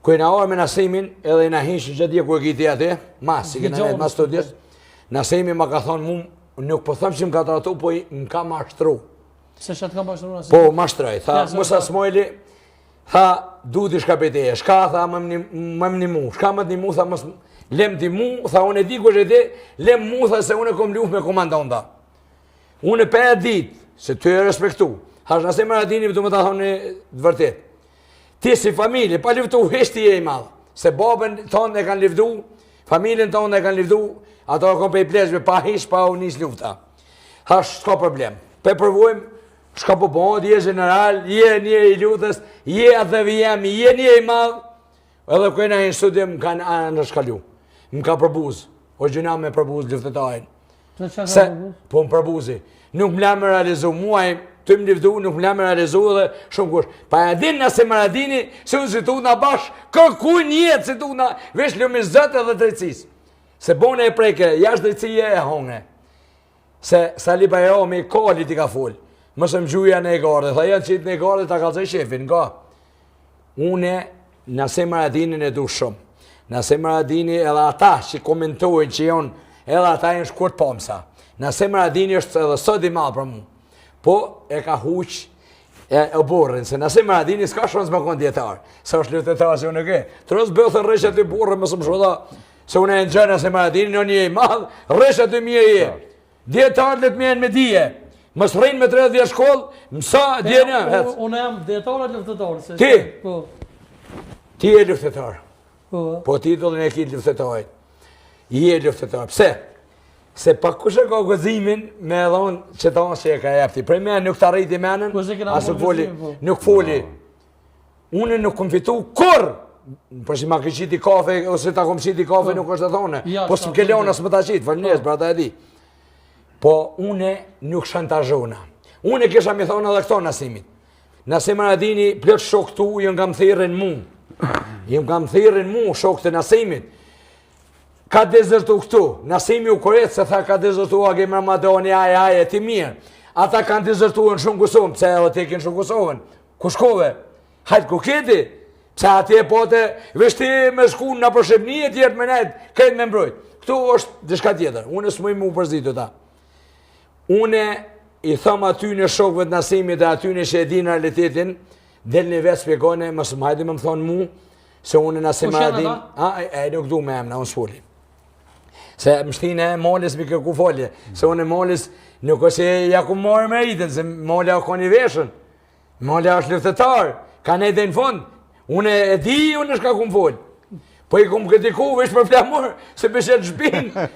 Ku e na orë me Nasimin, edhe i na hinshë që dje ku e kiti ati, mas, si kena ma studies, Nasimi ma ka thonë mu, nuk po thëmë që më ka tratu, po më ka mashtru. Se që të ka mashtru Nasimi? Po, mashtroj, tha, Musa Smojli, tha, du t'i shkapeteje, shka, tha, më më nimu, shka më t'nimu, tha, më lem t'i mu, tha, unë e di ku shete, lem mu, tha, se unë e kom luft me komandon, tha. Unë e pe e dit, se ty e respektu, hash Nasim Maradini, du më ta thonë të vërtet. Ti si familje, pa luftu, heshti e i madhë, se babën tonë e kanë luftu, familjen tonë e kanë luftu, ato e kom pe i pleshve, pa hish, pa u nis lufta. Hash, s'ka problem, pe përvojmë, shka po bëhot, je general, je një i luftës, je atë dhe jemi, je një i madhë, edhe kujna i studim më kanë anë shkalu, më ka përbuz, o gjuna me përbuz luftetajnë. Se, po më përbuzi, nuk më lamë realizu, muaj, të më liftu, nuk më lamë realizu dhe shumë kush. Pa e din Nasim Maradini, se unë si tu nga bash, kërkuj njetë si tu nga, vesh lumizët edhe drejtësis. Se bone e preke, jashtë drejtësie e hongre. Se Sali Bajrami kalli ti ka full, mësë më gjuja në e gardë, tha janë qitë në e gardë, ta kalzoj shefin, nga. Une, Nasim Maradini e du shumë. Nasim Maradini edhe ata që komentojnë që jonë, edhe ata e në shkurt pomsa. Nasim Maradini është edhe sot i malë për mu. Po e ka huq e borën, se Nasim Maradini s'ka shonës me konë djetarë. Se është luftetarë se unë e ke. Të rësë bëthë rrëshët i borën më së më shoda, se unë e në gjë Nasim Maradini, në një i madhë, rrëshët i mje i e. Djetarë letë mjenë me dije. Më së rrinë me 30 vjetë shkollë, mësa djenë. Unë jam djetarë e luftetarë. Ti? Ti e luftetarë. Po titullin e kitë luftetarë. I e luftetarë. Pse? Se pa kushe ka gëzimin me edhonë që ta që e ka jepti. Prej me nuk të arriti menën, asë foli, nuk foli. Une nuk kom fitu kur, përshë ma ke qiti kafe, ose ta kom qiti kafe nuk është të thone. Po së më ke leon asë më ta qitë, falnjes, pra ta e di. Po une nuk shantazhona. Une kisha mi thonë edhe këto Nasimit. Nasim Maradini plët shok tu, jënë kam thirin mu. Jënë kam thirin mu, shok të Nasimit. Ka dezertu këtu, Nasimi u koretë se tha ka dezertu agi më Madoni, aje, ti mirë. Ata kanë dezertu në shumë Kosovën, pse edhe ti kënë shumë Kosovën. Ku shkove? Hajtë ku keti? Pse ati e pote, veshti me shku në përshepni e tjertë me nejtë, këtë me mbrojtë. Këtu është dishka tjetër, unë s'moj mu përzitu ta. Une i thëmë aty në shokëve të Nasimi dhe aty në që e di në realitetin, del një vetë spjegone, mësë më hajdi me më thonë mu, se unë Nasim Maradini, nuk du me emna, unë s'foli. Se më shtine molis mi kërku folje, se unë molis nuk është e ja ku marrë me rritën, se molja o koni veshën, molja është luftetar, ka ne dhe në fund, unë e di, unë është ka ku më folë. Po i ku më kritiku, vesh për flamur, se beshet shpinë,